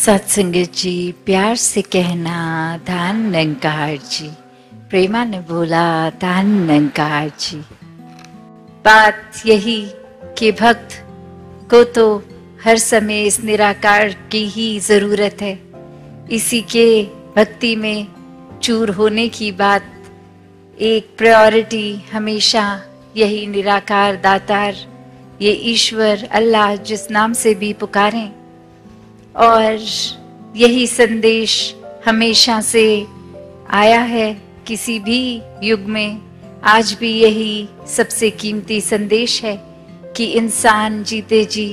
सत्संगत जी, प्यार से कहना धन निरंकार जी। प्रेमा ने बोला धन निरंकार जी। बात यही कि भक्त को तो हर समय इस निराकार की ही जरूरत है। इसी के भक्ति में चूर होने की बात, एक प्रायोरिटी हमेशा यही निराकार दातार, ये ईश्वर अल्लाह जिस नाम से भी पुकारें, और यही संदेश हमेशा से आया है किसी भी युग में। आज भी यही सबसे कीमती संदेश है कि इंसान जीते जी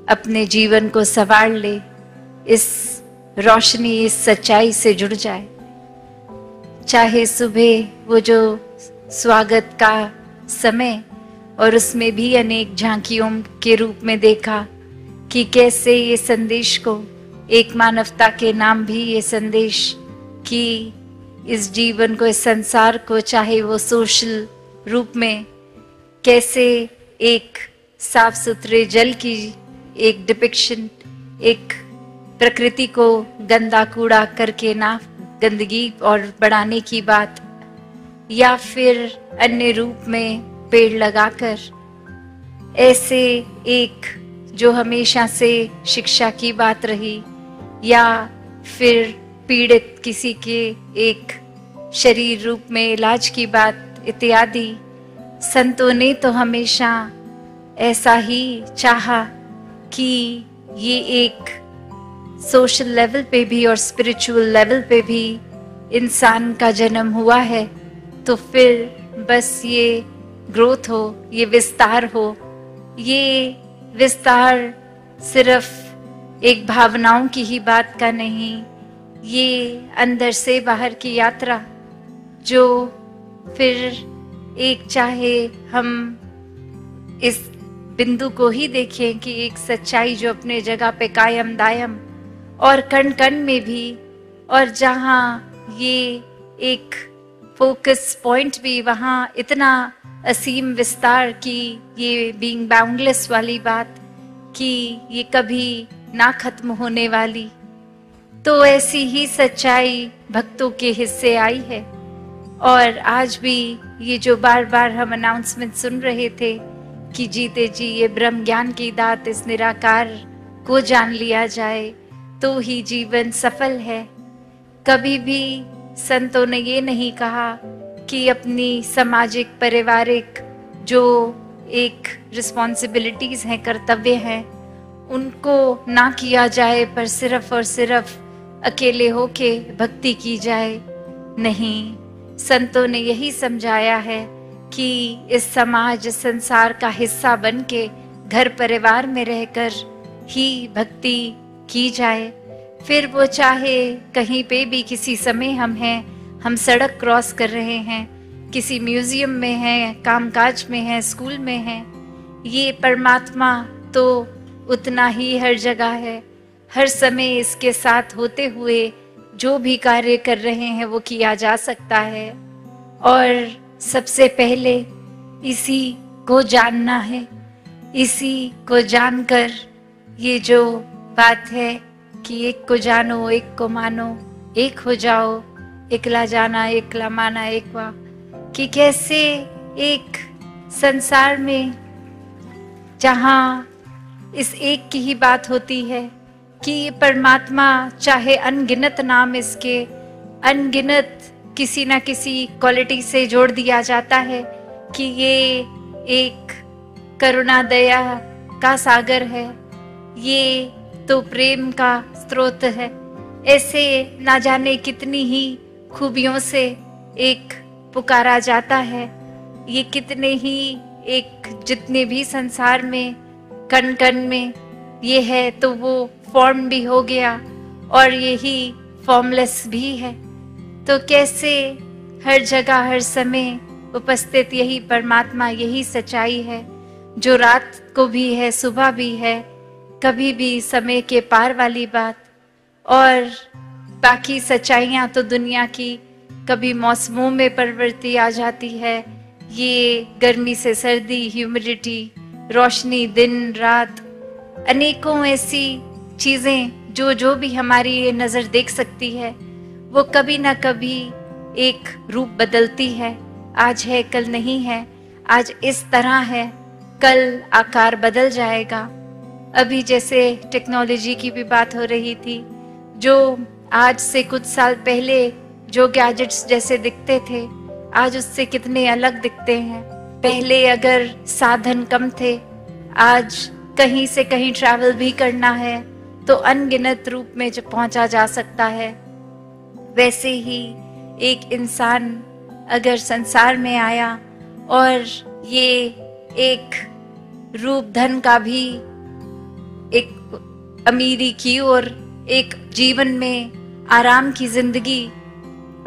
अपने जीवन को संवार ले, इस रोशनी इस सच्चाई से जुड़ जाए। चाहे सुबह वो जो स्वागत का समय, और उसमें भी अनेक झांकियों के रूप में देखा कि कैसे ये संदेश को, एक मानवता के नाम भी ये संदेश कि इस जीवन को, इस संसार को, चाहे वो सोशल रूप में, कैसे एक साफ सुथरे जल की एक डिपिक्शन, एक प्रकृति को गंदा कूड़ा करके ना गंदगी और बढ़ाने की बात, या फिर अन्य रूप में पेड़ लगाकर, ऐसे एक जो हमेशा से शिक्षा की बात रही, या फिर पीड़ित किसी के एक शरीर रूप में इलाज की बात इत्यादि, संतों ने तो हमेशा ऐसा ही चाहा कि ये एक सोशल लेवल पे भी और स्पिरिचुअल लेवल पे भी इंसान का जन्म हुआ है, तो फिर बस ये ग्रोथ हो, ये विस्तार हो। ये विस्तार सिर्फ एक भावनाओं की ही बात का नहीं, ये अंदर से बाहर की यात्रा, जो फिर एक, चाहे हम इस बिंदु को ही देखें कि एक सच्चाई जो अपने जगह पे कायम दायम और कण कण में भी, और जहाँ ये एक फोकस पॉइंट भी, वहाँ इतना असीम विस्तार की, ये बीइंग बाउंडलेस वाली बात कि ये कभी ना खत्म होने वाली। तो ऐसी ही सच्चाई भक्तों के हिस्से आई है। और आज भी ये जो बार बार हम अनाउंसमेंट सुन रहे थे कि जीते जी ये ब्रह्म ज्ञान की दात, इस निराकार को जान लिया जाए तो ही जीवन सफल है। कभी भी संतों ने ये नहीं कहा कि अपनी सामाजिक पारिवारिक जो एक रिस्पॉन्सिबिलिटीज हैं, कर्तव्य हैं, उनको ना किया जाए, पर सिर्फ और सिर्फ अकेले होके भक्ति की जाए। नहीं, संतों ने यही समझाया है कि इस समाज, इस संसार का हिस्सा बन के घर परिवार में रहकर ही भक्ति की जाए। फिर वो चाहे कहीं पे भी किसी समय हम हैं, हम सड़क क्रॉस कर रहे हैं, किसी म्यूजियम में हैं, कामकाज में हैं, स्कूल में हैं, ये परमात्मा तो उतना ही हर जगह है। हर समय इसके साथ होते हुए जो भी कार्य कर रहे हैं वो किया जा सकता है। और सबसे पहले इसी को जानना है। इसी को जानकर ये जो बात है कि एक को जानो, एक को मानो, एक हो जाओ, एकला जाना एकला माना एकवा, कि कैसे एक संसार में जहाँ इस एक की ही बात होती है कि ये परमात्मा, चाहे अनगिनत नाम इसके, अनगिनत किसी ना किसी क्वालिटी से जोड़ दिया जाता है कि ये एक करुणा दया का सागर है, ये तो प्रेम का स्रोत है। ऐसे ना जाने कितनी ही खूबियों से एक पुकारा जाता है। ये कितने ही एक, जितने भी संसार में कण कण में ये है, तो वो फॉर्म भी हो गया और यही फॉर्मलेस भी है। तो कैसे हर जगह हर समय उपस्थित यही परमात्मा, यही सच्चाई है जो रात को भी है, सुबह भी है, कभी भी समय के पार वाली बात। और बाकी सच्चाइयाँ तो दुनिया की कभी मौसमों में परिवर्तन आ जाती है, ये गर्मी से सर्दी, ह्यूमिडिटी, रोशनी, दिन रात, अनेकों ऐसी चीजें जो जो भी हमारी ये नजर देख सकती है वो कभी ना कभी एक रूप बदलती है। आज है कल नहीं है, आज इस तरह है, कल आकार बदल जाएगा। अभी जैसे टेक्नोलॉजी की भी बात हो रही थी, जो आज से कुछ साल पहले जो गैजेट्स जैसे दिखते थे आज उससे कितने अलग दिखते हैं। पहले अगर साधन कम थे, आज कहीं से कहीं ट्रैवल भी करना है तो अनगिनत रूप में जब पहुंचा जा सकता है। वैसे ही एक इंसान अगर संसार में आया और ये एक रूप धन का भी एक अमीरी की और एक जीवन में आराम की जिंदगी,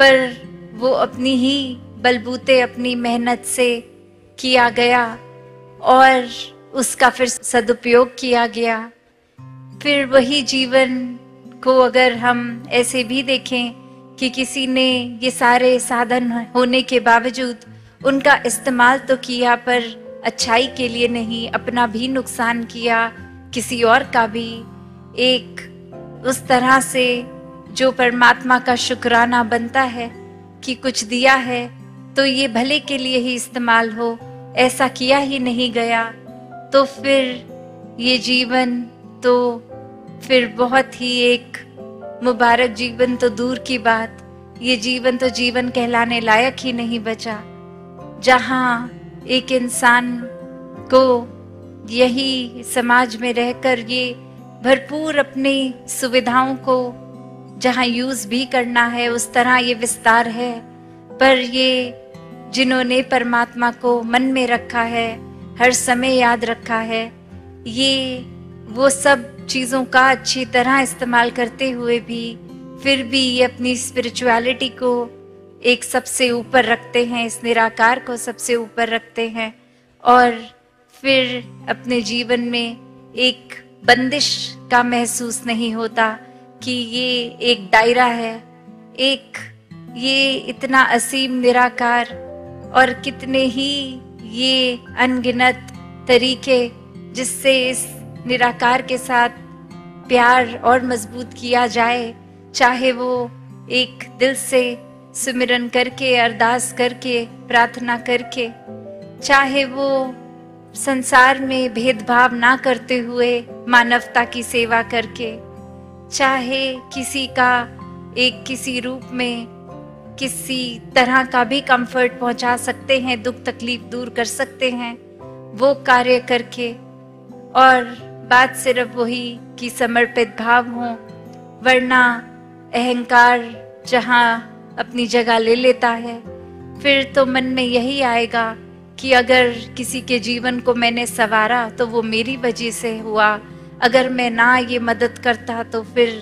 पर वो अपनी ही बलबूते अपनी मेहनत से किया गया और उसका फिर सदुपयोग किया गया। फिर वही जीवन को अगर हम ऐसे भी देखें कि किसी ने ये सारे साधन होने के बावजूद उनका इस्तेमाल तो किया पर अच्छाई के लिए नहीं, अपना भी नुकसान किया, किसी और का भी। एक उस तरह से जो परमात्मा का शुक्राना बनता है कि कुछ दिया है तो ये भले के लिए ही इस्तेमाल हो, ऐसा किया ही नहीं गया, तो फिर ये जीवन तो फिर बहुत ही एक मुबारक जीवन तो दूर की बात, ये जीवन तो जीवन कहलाने लायक ही नहीं बचा, जहाँ एक इंसान को यही समाज में रहकर ये भरपूर अपनी सुविधाओं को जहाँ यूज भी करना है उस तरह ये विस्तार है। पर ये जिन्होंने परमात्मा को मन में रखा है, हर समय याद रखा है, ये वो सब चीज़ों का अच्छी तरह इस्तेमाल करते हुए भी फिर भी ये अपनी स्पिरिचुअलिटी को एक सबसे ऊपर रखते हैं, इस निराकार को सबसे ऊपर रखते हैं और फिर अपने जीवन में एक बंदिश का महसूस नहीं होता कि ये एक दायरा है, एक ये इतना असीम निराकार और कितने ही ये अनगिनत तरीके जिससे इस निराकार के साथ प्यार और मजबूत किया जाए, चाहे वो एक दिल से सुमिरन करके, अरदास करके, प्रार्थना करके, चाहे वो संसार में भेदभाव ना करते हुए मानवता की सेवा करके, चाहे किसी का एक किसी रूप में किसी तरह का भी कंफर्ट पहुंचा सकते हैं, दुख तकलीफ दूर कर सकते हैं, वो कार्य करके। और बात सिर्फ वही कि समर्पित भाव हो, वरना अहंकार जहाँ अपनी जगह ले लेता है फिर तो मन में यही आएगा कि अगर किसी के जीवन को मैंने संवारा तो वो मेरी वजह से हुआ, अगर मैं ना ये मदद करता तो फिर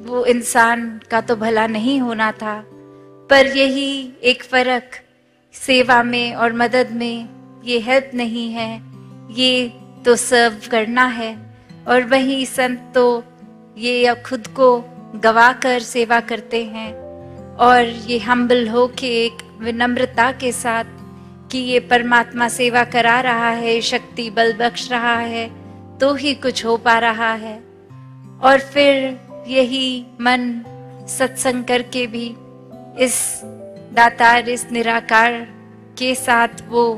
वो इंसान का तो भला नहीं होना था। पर यही एक फर्क सेवा में और मदद में, ये हेल्प नहीं है, ये तो सर्व करना है। और वही संत तो ये खुद को गवा कर सेवा करते हैं और ये हम्बल हो के एक विनम्रता के साथ कि ये परमात्मा सेवा करा रहा है, शक्ति बल बख्श रहा है तो ही कुछ हो पा रहा है। और फिर यही मन सत्संग करके भी इस दातार, इस निराकार के साथ वो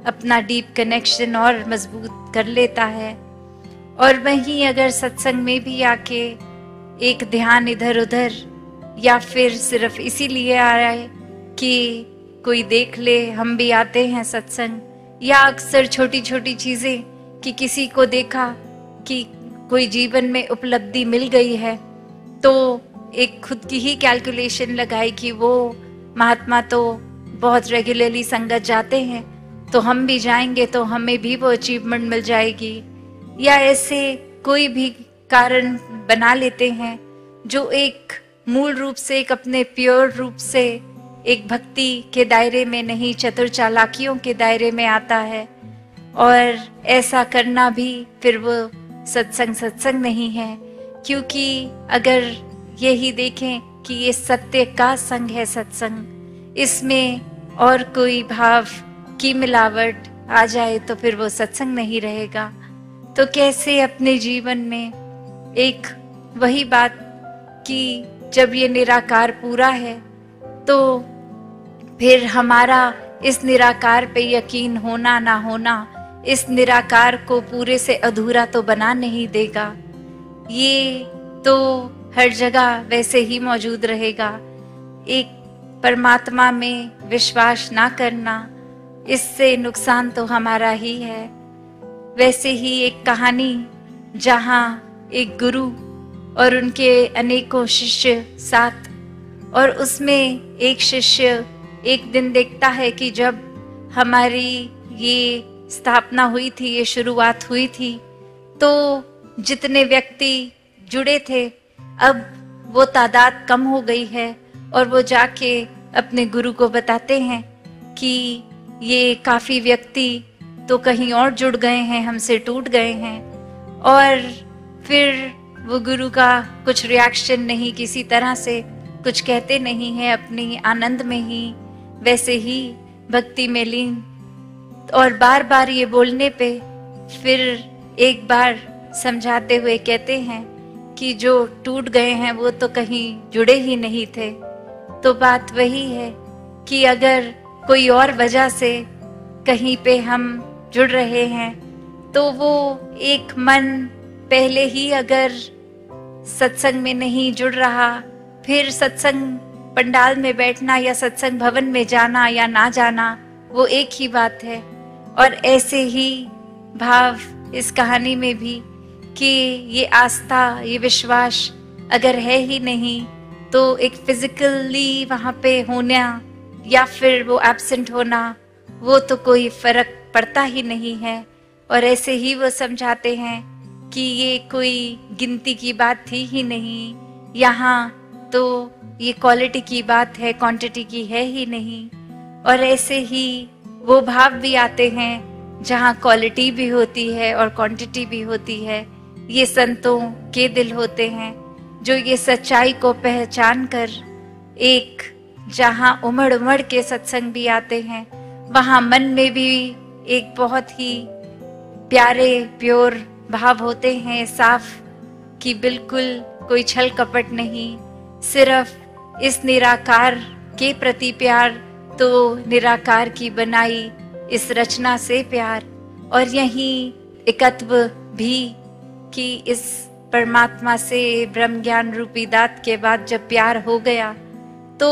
अपना डीप कनेक्शन और मजबूत कर लेता है। और वहीं अगर सत्संग में भी आके एक ध्यान इधर उधर, या फिर सिर्फ इसीलिए आ रहा है कि कोई देख ले हम भी आते हैं सत्संग, या अक्सर छोटी छोटी चीजें कि किसी को देखा कि कोई जीवन में उपलब्धि मिल गई है तो एक खुद की ही कैलकुलेशन लगाई कि वो महात्मा तो बहुत रेगुलरली संगत जाते हैं तो हम भी जाएंगे तो हमें भी वो अचीवमेंट मिल जाएगी, या ऐसे कोई भी कारण बना लेते हैं जो एक मूल रूप से एक अपने प्योर रूप से एक भक्ति के दायरे में नहीं, चतुर चालाकियों के दायरे में आता है। और ऐसा करना भी फिर वो सत्संग नहीं है, क्योंकि अगर यही देखें कि ये सत्य का संग है सत्संग, इसमें और कोई भाव की मिलावट आ जाए तो फिर वो सत्संग नहीं रहेगा। तो कैसे अपने जीवन में एक वही बात कि जब ये निराकार पूरा है तो फिर हमारा इस निराकार पे यकीन होना ना होना इस निराकार को पूरे से अधूरा तो बना नहीं देगा। ये तो हर जगह वैसे ही मौजूद रहेगा। एक परमात्मा में विश्वास ना करना, इससे नुकसान तो हमारा ही है। वैसे ही एक कहानी जहाँ एक गुरु और उनके अनेकों शिष्य साथ, और उसमें एक शिष्य एक दिन देखता है कि जब हमारी ये स्थापना हुई थी, ये शुरुआत हुई थी, तो जितने व्यक्ति जुड़े थे अब वो तादाद कम हो गई है, और वो जाके अपने गुरु को बताते हैं कि ये काफी व्यक्ति तो कहीं और जुड़ गए हैं, हमसे टूट गए हैं। और फिर वो गुरु का कुछ रिएक्शन नहीं, किसी तरह से कुछ कहते नहीं है, अपनी आनंद में ही वैसे ही भक्ति में लीन। और बार बार ये बोलने पे फिर एक बार समझाते हुए कहते हैं कि जो टूट गए हैं वो तो कहीं जुड़े ही नहीं थे। तो बात वही है कि अगर कोई और वजह से कहीं पे हम जुड़ रहे हैं तो वो एक मन पहले ही अगर सत्संग में नहीं जुड़ रहा, फिर सत्संग पंडाल में बैठना या सत्संग भवन में जाना या ना जाना वो एक ही बात है। और ऐसे ही भाव इस कहानी में भी कि ये आस्था, ये विश्वास अगर है ही नहीं तो एक फिजिकली वहाँ पे होना या फिर वो एब्सेंट होना, वो तो कोई फर्क पड़ता ही नहीं है। और ऐसे ही वो समझाते हैं कि ये कोई गिनती की बात थी ही नहीं, यहाँ तो ये क्वालिटी की बात है, क्वांटिटी की है ही नहीं। और ऐसे ही वो भाव भी आते हैं जहाँ क्वालिटी भी होती है और क्वांटिटी भी होती है। ये संतों के दिल होते हैं जो ये सच्चाई को पहचान कर एक जहाँ उमड़ उमड़ के सत्संग भी आते हैं, वहाँ मन में भी एक बहुत ही प्यारे प्योर भाव होते हैं, साफ, कि बिल्कुल कोई छल कपट नहीं, सिर्फ इस निराकार के प्रति प्यार, तो निराकार की बनाई इस रचना से प्यार। और यही एकत्व भी कि इस परमात्मा से ब्रह्म ज्ञान रूपी दात के बाद जब प्यार हो गया तो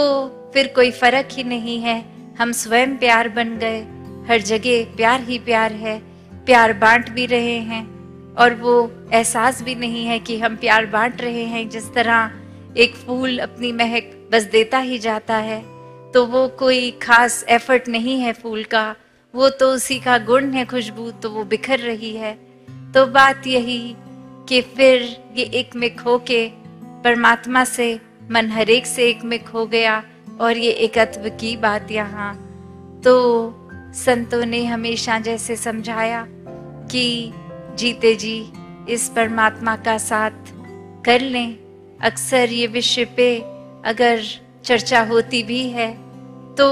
फिर कोई फर्क ही नहीं है, हम स्वयं प्यार बन गए। हर जगह प्यार ही प्यार है, प्यार बांट भी रहे हैं और वो एहसास भी नहीं है कि हम प्यार बांट रहे हैं। जिस तरह एक फूल अपनी महक बस देता ही जाता है, तो वो कोई खास एफर्ट नहीं है फूल का, वो तो उसी का गुण है, खुशबू तो वो बिखर रही है। तो बात यही कि फिर ये एक में खो के परमात्मा से मन हर एक से एक में खो गया। और ये एकत्व की बात यहाँ तो संतों ने हमेशा जैसे समझाया कि जीते जी इस परमात्मा का साथ कर लें। अक्सर ये विषय पे अगर चर्चा होती भी है तो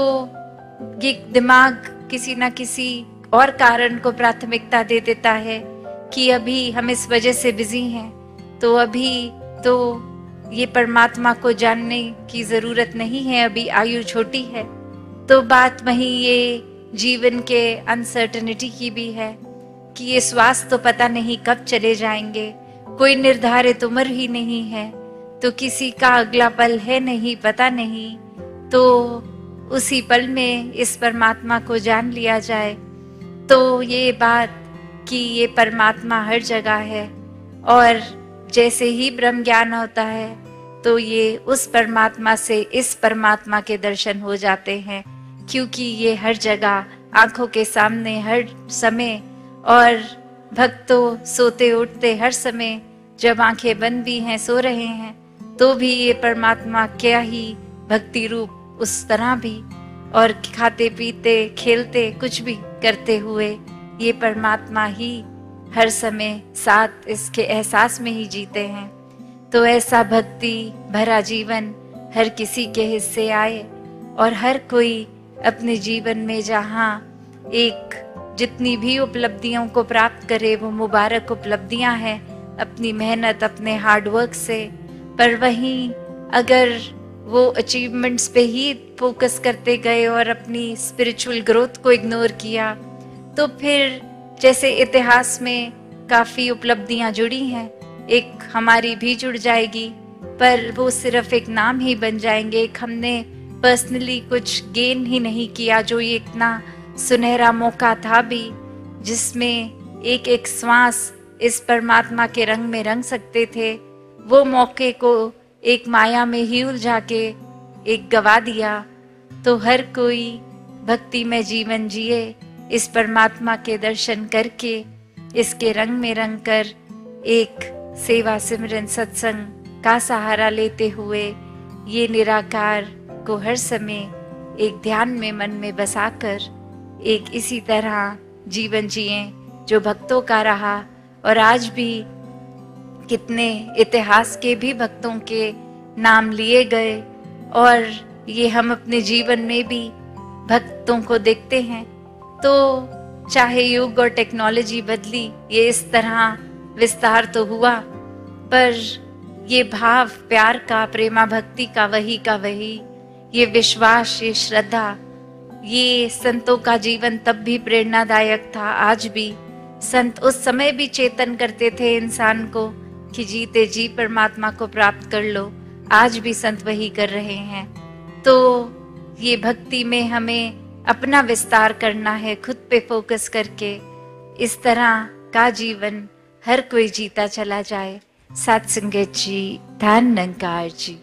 ये दिमाग किसी ना किसी और कारण को प्राथमिकता दे देता है कि अभी हम इस वजह से बिजी हैं, तो अभी तो ये परमात्मा को जानने की जरूरत नहीं है, अभी आयु छोटी है। तो बात वही ये जीवन के अनसर्टेनिटी की भी है कि ये श्वास तो पता नहीं कब चले जाएंगे, कोई निर्धारित उम्र ही नहीं है, तो किसी का अगला पल है नहीं, पता नहीं। तो उसी पल में इस परमात्मा को जान लिया जाए तो ये बात कि ये परमात्मा हर जगह है। और जैसे ही ब्रह्म ज्ञान होता है तो ये उस परमात्मा से इस परमात्मा के दर्शन हो जाते हैं, क्योंकि ये हर जगह आंखों के सामने हर समय। और भक्तों सोते उठते हर समय, जब आंखें बंद भी हैं, सो रहे हैं, तो भी ये परमात्मा क्या ही भक्ति रूप उस तरह भी, और खाते पीते खेलते कुछ भी करते हुए ये परमात्मा ही हर समय साथ इसके एहसास में ही जीते हैं। तो ऐसा भक्ति भरा जीवन हर किसी के हिस्से आए और हर कोई अपने जीवन में जहाँ एक जितनी भी उपलब्धियों को प्राप्त करे वो मुबारक उपलब्धियां हैं, अपनी मेहनत, अपने हार्डवर्क से। पर वहीं अगर वो अचीवमेंट्स पे ही फोकस करते गए और अपनी स्पिरिचुअल ग्रोथ को इग्नोर किया, तो फिर जैसे इतिहास में काफ़ी उपलब्धियां जुड़ी हैं, एक हमारी भी जुड़ जाएगी, पर वो सिर्फ एक नाम ही बन जाएंगे। एक हमने पर्सनली कुछ गेन ही नहीं किया, जो ये इतना सुनहरा मौका था भी, जिसमें एक एक श्वास इस परमात्मा के रंग में रंग सकते थे, वो मौके को एक माया में ही उलझा के एक गवा दिया। तो हर कोई भक्ति में जीवन जिए, इस परमात्मा के दर्शन करके, इसके रंग में रंग कर, एक सेवा सिमरन सत्संग का सहारा लेते हुए ये निराकार को हर समय एक ध्यान में मन में बसाकर एक इसी तरह जीवन जिए जो भक्तों का रहा। और आज भी कितने इतिहास के भी भक्तों के नाम लिए गए, और ये हम अपने जीवन में भी भक्तों को देखते हैं। तो चाहे युग और टेक्नोलॉजी बदली, ये इस तरह विस्तार तो हुआ, पर ये भाव प्यार का, प्रेमा भक्ति का वही, ये विश्वास, ये श्रद्धा, ये संतों का जीवन तब भी प्रेरणादायक था। आज भी संत उस समय भी चेतन करते थे इंसान को कि जीते जी परमात्मा को प्राप्त कर लो। आज भी संत वही कर रहे हैं। तो ये भक्ति में हमें अपना विस्तार करना है, खुद पे फोकस करके इस तरह का जीवन हर कोई जीता चला जाए। सत्संगत जी, धन निरंकार जी।